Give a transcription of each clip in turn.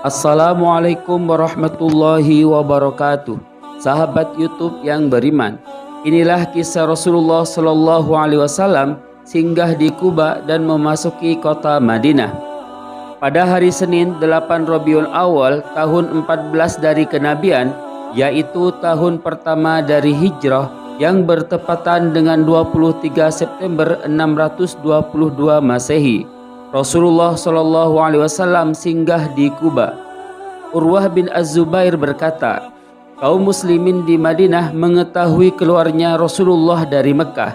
Assalamualaikum warahmatullahi wabarakatuh. Sahabat YouTube yang beriman, inilah kisah Rasulullah Shallallahu Alaihi Wasallam singgah di Kuba dan memasuki kota Madinah. Pada hari Senin 8 Rabiul Awal tahun 14 dari kenabian, yaitu tahun pertama dari hijrah yang bertepatan dengan 23 September 622 Masehi. Rasulullah Shallallahu Alaihi Wasallam singgah di Kuba. Urwah bin Az-Zubair berkata, kaum muslimin di Madinah mengetahui keluarnya Rasulullah dari Mekah.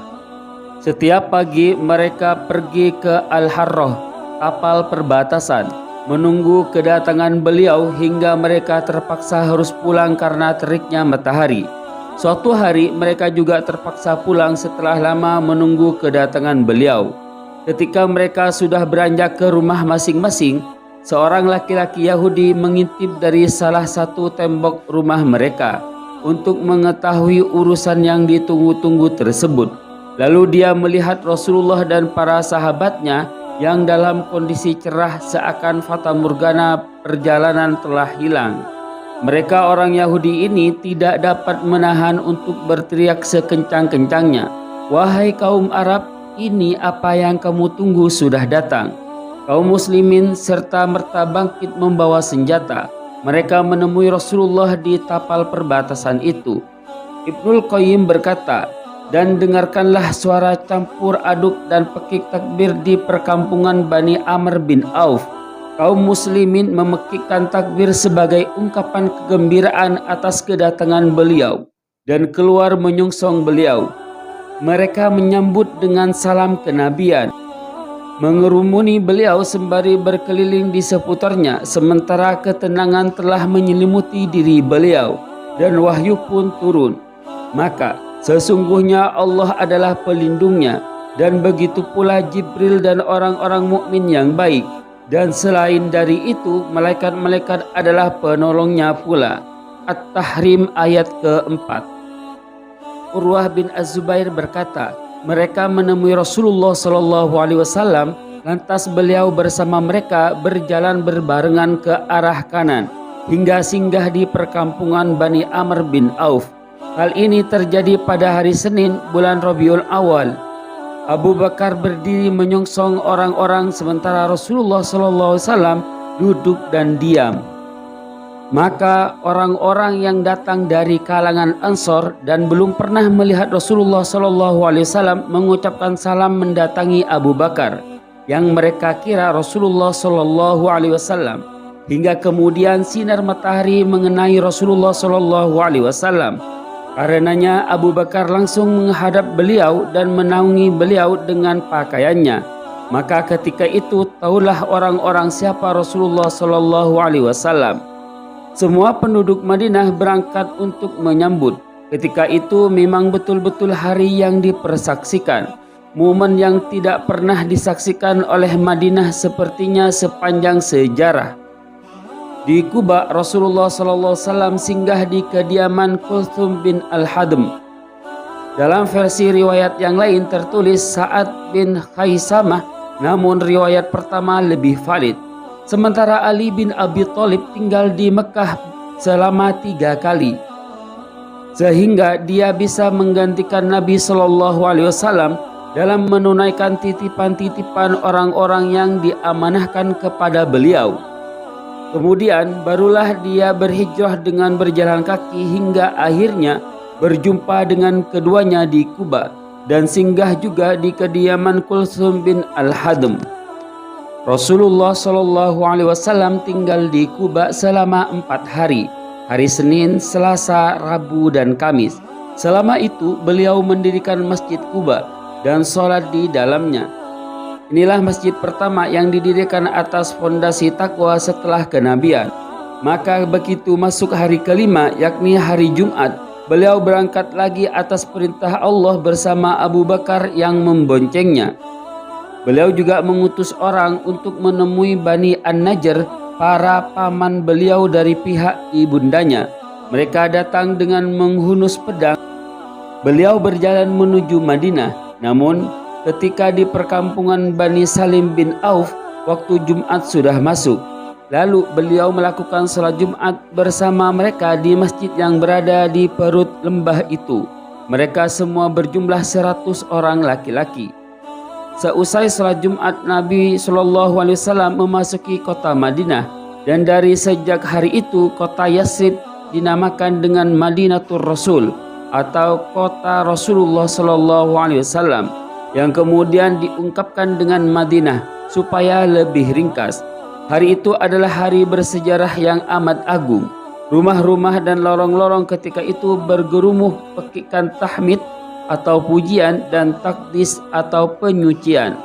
Setiap pagi mereka pergi ke Al-Harrah, kapal perbatasan, menunggu kedatangan beliau hingga mereka terpaksa harus pulang karena teriknya matahari. Suatu hari mereka juga terpaksa pulang setelah lama menunggu kedatangan beliau. Ketika mereka sudah beranjak ke rumah masing-masing, seorang laki-laki Yahudi mengintip dari salah satu tembok rumah mereka untuk mengetahui urusan yang ditunggu-tunggu tersebut. Lalu dia melihat Rasulullah dan para sahabatnya yang dalam kondisi cerah seakan fata morgana perjalanan telah hilang. Mereka orang Yahudi ini tidak dapat menahan untuk berteriak sekencang-kencangnya, "Wahai kaum Arab, ini apa yang kamu tunggu sudah datang." Kaum muslimin serta merta bangkit membawa senjata. Mereka menemui Rasulullah di tapal perbatasan itu. Ibnul Qayyim berkata, dan dengarkanlah suara campur aduk dan pekik takbir di perkampungan Bani Amr bin Auf. Kaum muslimin memekikkan takbir sebagai ungkapan kegembiraan atas kedatangan beliau dan keluar menyongsong beliau. Mereka menyambut dengan salam kenabian, mengerumuni beliau sembari berkeliling di seputarnya, sementara ketenangan telah menyelimuti diri beliau dan wahyu pun turun. Maka sesungguhnya Allah adalah pelindungnya, dan begitu pula Jibril dan orang-orang mukmin yang baik, dan selain dari itu malaikat-malaikat adalah penolongnya pula. At-Tahrim ayat keempat. Urwah bin Az-Zubair berkata, mereka menemui Rasulullah Shallallahu Alaihi Wasallam, lantas beliau bersama mereka berjalan berbarengan ke arah kanan hingga singgah di perkampungan Bani Amr bin Auf. Hal ini terjadi pada hari Senin bulan Rabiul Awal. Abu Bakar berdiri menyongsong orang-orang sementara Rasulullah Shallallahu Alaihi Wasallam duduk dan diam. Maka orang-orang yang datang dari kalangan Ansor dan belum pernah melihat Rasulullah Shallallahu Alaihi Wasallam mengucapkan salam mendatangi Abu Bakar, yang mereka kira Rasulullah Shallallahu Alaihi Wasallam, hingga kemudian sinar matahari mengenai Rasulullah Shallallahu Alaihi Wasallam. Karenanya Abu Bakar langsung menghadap beliau dan menaungi beliau dengan pakaiannya. Maka ketika itu tahulah orang-orang siapa Rasulullah Shallallahu Alaihi Wasallam. Semua penduduk Madinah berangkat untuk menyambut. Ketika itu memang betul-betul hari yang dipersaksikan, momen yang tidak pernah disaksikan oleh Madinah sepertinya sepanjang sejarah. Di Kuba, Rasulullah SAW singgah di kediaman Kulthum bin Al-Hadm. Dalam versi riwayat yang lain tertulis Sa'ad bin Khaisamah, namun riwayat pertama lebih valid. Sementara Ali bin Abi Thalib tinggal di Mekah selama 3 kali, sehingga dia bisa menggantikan Nabi Shallallahu Alaihi Wasallam dalam menunaikan titipan-titipan orang-orang yang diamanahkan kepada beliau. Kemudian barulah dia berhijrah dengan berjalan kaki hingga akhirnya berjumpa dengan keduanya di Kuba dan singgah juga di kediaman Kulthum bin Al-Hadm. Rasulullah Shallallahu Alaihi Wasallam tinggal di Kuba selama 4 hari, hari Senin, Selasa, Rabu, dan Kamis. Selama itu beliau mendirikan Masjid Kuba dan sholat di dalamnya. Inilah masjid pertama yang didirikan atas fondasi takwa setelah kenabian. Maka begitu masuk hari kelima, yakni hari Jumat, beliau berangkat lagi atas perintah Allah bersama Abu Bakar yang memboncengnya. Beliau juga mengutus orang untuk menemui Bani An-Najr, para paman beliau dari pihak ibundanya. Mereka datang dengan menghunus pedang. Beliau berjalan menuju Madinah. Namun ketika di perkampungan Bani Salim bin Auf, waktu Jumat sudah masuk. Lalu beliau melakukan salat Jumat bersama mereka di masjid yang berada di perut lembah itu. Mereka semua berjumlah 100 orang laki-laki. Seusai salat Jumat, Nabi SAW memasuki kota Madinah, dan dari sejak hari itu kota Yathrib dinamakan dengan Madinatul Rasul atau kota Rasulullah SAW, yang kemudian diungkapkan dengan Madinah supaya lebih ringkas. Hari itu adalah hari bersejarah yang amat agung. Rumah-rumah dan lorong-lorong ketika itu bergerumuh pekikan tahmid atau pujian dan takdis atau penyucian.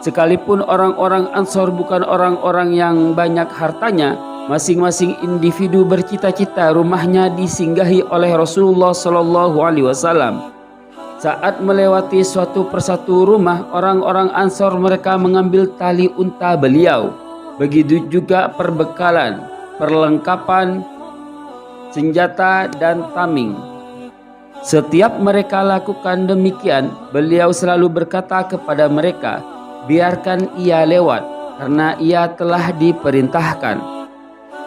Sekalipun orang-orang Ansor bukan orang-orang yang banyak hartanya, masing-masing individu bercita-cita rumahnya disinggahi oleh Rasulullah SAW. Saat melewati suatu persatu rumah, orang-orang Ansor mereka mengambil tali unta beliau. Begitu juga perbekalan, perlengkapan, senjata, dan tameng. Setiap mereka lakukan demikian, beliau selalu berkata kepada mereka, biarkan ia lewat, karena ia telah diperintahkan.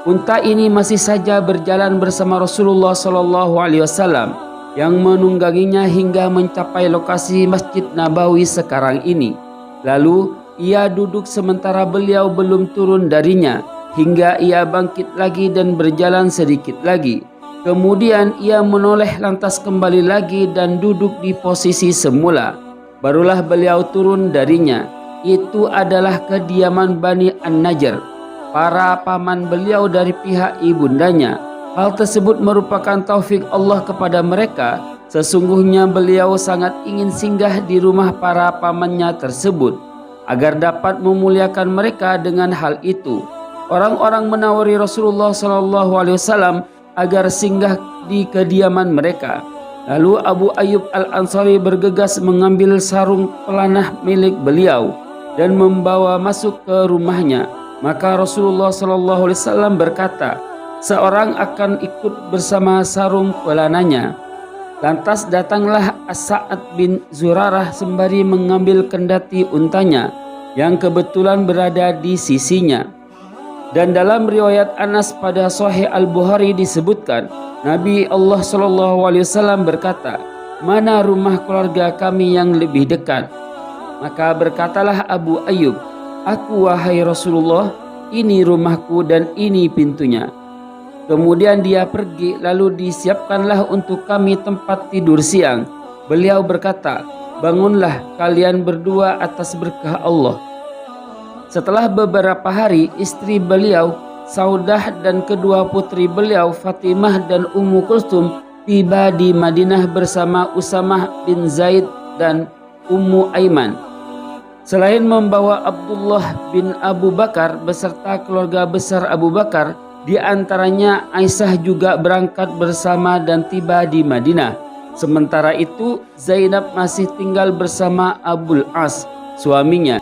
Unta ini masih saja berjalan bersama Rasulullah SAW yang menungganginya hingga mencapai lokasi Masjid Nabawi sekarang ini. Lalu ia duduk sementara beliau belum turun darinya hingga ia bangkit lagi dan berjalan sedikit lagi. Kemudian ia menoleh lantas kembali lagi dan duduk di posisi semula. Barulah beliau turun darinya. Itu adalah kediaman Bani An-Najjar, para paman beliau dari pihak ibundanya. Hal tersebut merupakan taufik Allah kepada mereka. Sesungguhnya beliau sangat ingin singgah di rumah para pamannya tersebut agar dapat memuliakan mereka dengan hal itu. Orang-orang menawari Rasulullah SAW agar singgah di kediaman mereka. Lalu Abu Ayyub Al-Ansari bergegas mengambil sarung pelanah milik beliau dan membawa masuk ke rumahnya. Maka Rasulullah SAW berkata, seorang akan ikut bersama sarung pelananya. Lantas datanglah As-Sa'ad bin Zurarah sembari mengambil kendati untanya yang kebetulan berada di sisinya. Dan dalam riwayat Anas pada Sahih Al-Bukhari disebutkan, Nabi Allah SAW berkata, mana rumah keluarga kami yang lebih dekat? Maka berkatalah Abu Ayyub, aku wahai Rasulullah, ini rumahku dan ini pintunya. Kemudian dia pergi, lalu disiapkanlah untuk kami tempat tidur siang. Beliau berkata, bangunlah kalian berdua atas berkah Allah. Setelah beberapa hari, istri beliau, Saudah, dan kedua putri beliau, Fatimah dan Ummu Kulsum, tiba di Madinah bersama Usamah bin Zaid dan Ummu Aiman. Selain membawa Abdullah bin Abu Bakar beserta keluarga besar Abu Bakar, di antaranya Aisyah juga berangkat bersama dan tiba di Madinah. Sementara itu Zainab masih tinggal bersama Abul As, suaminya.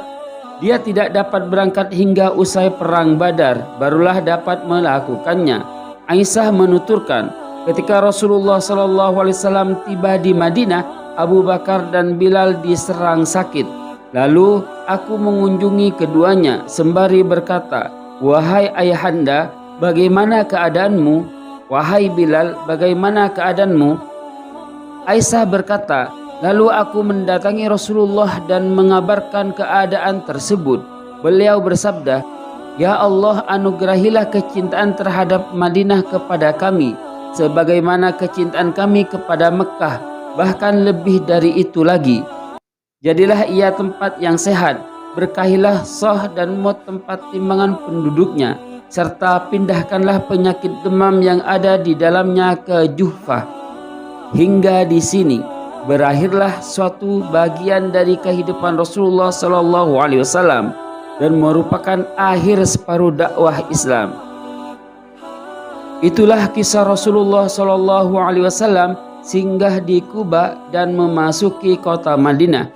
Dia tidak dapat berangkat hingga usai perang Badar, barulah dapat melakukannya. Aisyah menuturkan, ketika Rasulullah SAW tiba di Madinah, Abu Bakar dan Bilal diserang sakit. Lalu aku mengunjungi keduanya sembari berkata, wahai ayahanda, bagaimana keadaanmu? Wahai Bilal, bagaimana keadaanmu? Aisyah berkata, lalu aku mendatangi Rasulullah dan mengabarkan keadaan tersebut. Beliau bersabda, ya Allah, anugerahilah kecintaan terhadap Madinah kepada kami, sebagaimana kecintaan kami kepada Mekah, bahkan lebih dari itu lagi. Jadilah ia tempat yang sehat, berkahilah Soh dan Mot tempat timbangan penduduknya, serta pindahkanlah penyakit demam yang ada di dalamnya ke Juhfah. Hingga di sini berakhirlah suatu bagian dari kehidupan Rasulullah SAW dan merupakan akhir separuh dakwah Islam. Itulah kisah Rasulullah SAW singgah di Kuba dan memasuki kota Madinah.